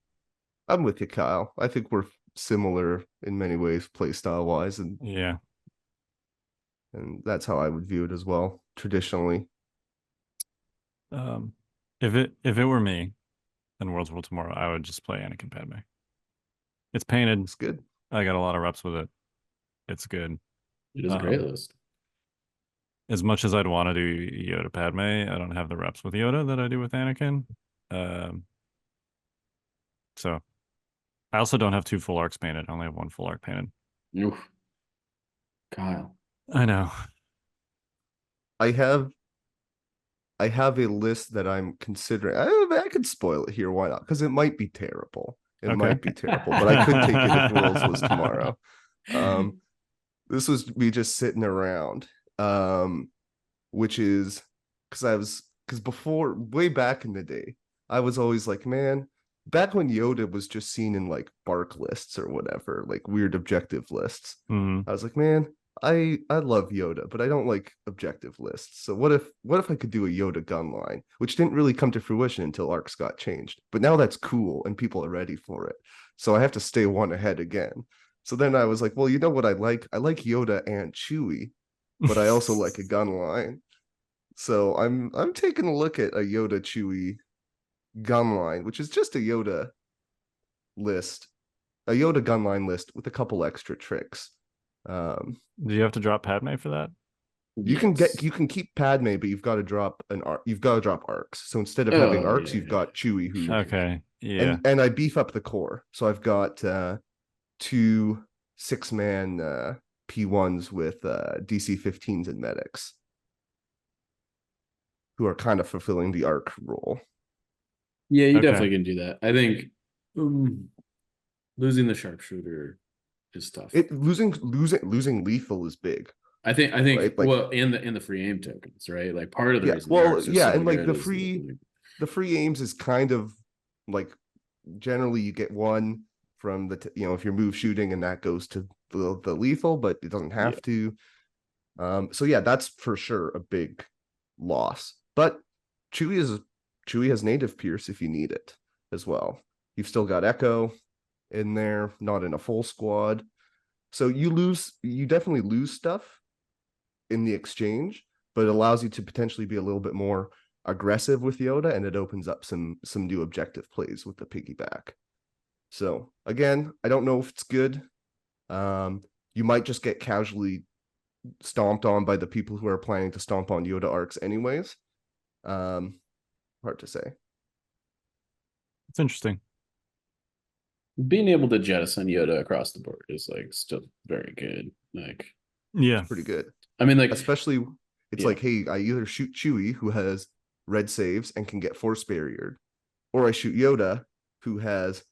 I'm with you, Kyle. I think we're similar in many ways, play style wise, and that's how I would view it as well, traditionally. If it were me in Worlds World Tomorrow, I would just play Anakin Padme. It's painted. It's good. I got a lot of reps with it. It's good. It is a great list. As much as I'd want to do Yoda Padme, I don't have the reps with Yoda that I do with Anakin. So I also don't have 2 full arcs painted. I only have 1 full arc painted. Oof. Kyle. I know. I have a list that I'm considering. I could spoil it here. Why not? Because it might be terrible. It might be terrible, but I could take it if Worlds was tomorrow. This was me just sitting around, which is because before, way back in the day, I was always like, man, back when Yoda was just seen in like bark lists or whatever, like weird objective lists. I was like, man, I love Yoda, but I don't like objective lists. So what if I could do a Yoda gun line, which didn't really come to fruition until arcs got changed. But now that's cool and people are ready for it. So I have to stay one ahead again. So then I was like, well, you know what I like? I like Yoda and Chewie, but I also like a gun line. So I'm taking a look at a Yoda Chewie gun line, which is just a Yoda list, a Yoda gun line list with a couple extra tricks. Do you have to drop Padme for that? You can keep Padme, but you've got to drop you've got to drop arcs. So instead of having arcs, you've got Chewie who and I beef up the core. So I've got 2 6-man P1s with DC 15s and medics who are kind of fulfilling the arc role. Yeah, you definitely can do that. I think losing the sharpshooter is tough. Losing lethal is big. I think right? Like, well, and the free aim tokens, right? Like part of the reason. Well, yeah, and like the free aims is kind of like generally you get 1 from the if you're move shooting and that goes to the lethal, but it doesn't have to. So yeah, that's for sure a big loss. But Chewie is Chewie has native Pierce if you need it as well. You've still got Echo in there, not in a full squad. So you definitely lose stuff in the exchange, but it allows you to potentially be a little bit more aggressive with Yoda, and it opens up some new objective plays with the piggyback. So again, I don't know if it's good. You might just get casually stomped on by the people who are planning to stomp on Yoda arcs anyways. Hard to say. It's interesting. Being able to jettison Yoda across the board is like still very good. Like, Yeah, pretty good. I mean, like, especially it's yeah. like, hey, I either shoot Chewie, who has red saves and can get force barriered, or I shoot Yoda, who has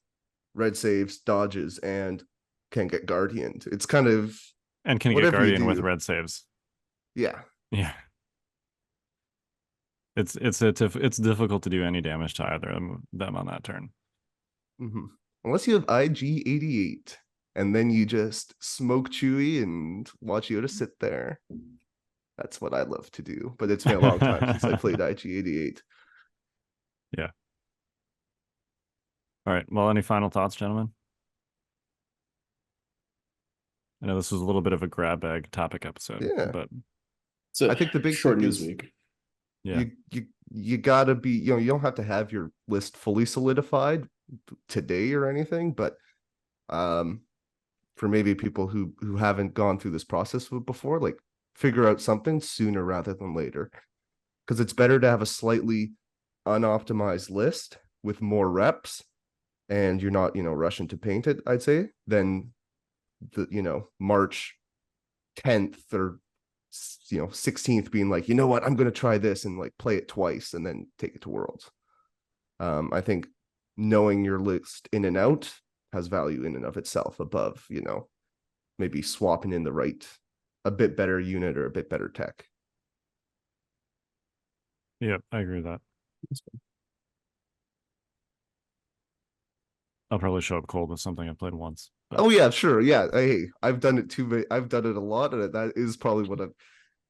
red saves, dodges, and can get guardianed. It's kind of and can get whatever you guardian with do. red saves. Yeah. Yeah. It's difficult to do any damage to either of them on that turn. Mm-hmm. Unless you have IG-88, and then you just smoke Chewie and watch Yoda sit there. That's what I love to do, but it's been a long time since I played IG-88. Yeah. All right. Well, any final thoughts, gentlemen? I know this was a little bit of a grab bag topic episode, Yeah, but so I think the big short thing news is week. Yeah, you gotta be, you don't have to have your list fully solidified today or anything, but for maybe people who haven't gone through this process before, like figure out something sooner rather than later, because it's better to have a slightly unoptimized list with more reps and you're not, rushing to paint it, I'd say, than the, March 10th or 16th being like, you know what, I'm going to try this and like play it twice and then take it to Worlds. I think knowing your list in and out has value in and of itself above, maybe swapping in a bit better unit or a bit better tech. yeah, I agree with that. I'll probably show up cold with something I played once. But... Oh yeah, sure. Yeah. Hey, I've done it too. I've done it a lot, and that is probably what I'm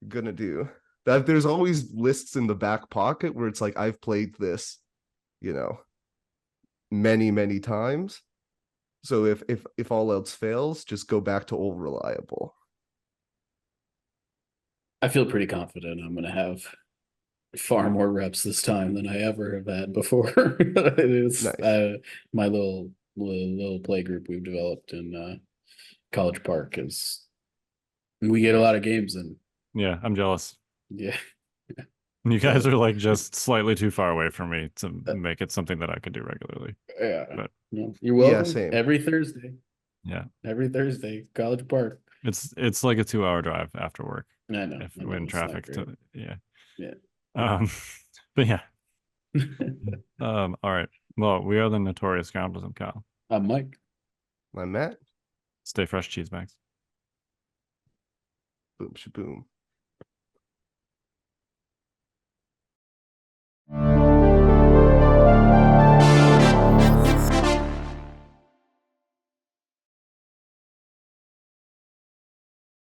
gonna do. That there's always lists in the back pocket where it's like, I've played this, many, many times. So if all else fails, just go back to old reliable. I feel pretty confident I'm going to have far more reps this time than I ever have had before. It's Nice. My little play group we've developed in College Park we get a lot of games in. Yeah, I'm jealous. Yeah. You guys are like just slightly too far away from me to make it something that I could do regularly. Yeah. But you're welcome. Yeah, same. Every Thursday. Yeah. Every Thursday, College Park. It's like a 2-hour drive after work. I know. When traffic Yeah. But yeah. All right. Well, we are the Notorious Scoundrels. I'm Kyle. I'm Mike. I'm Matt. Stay fresh, cheese bags. Boom shaboom.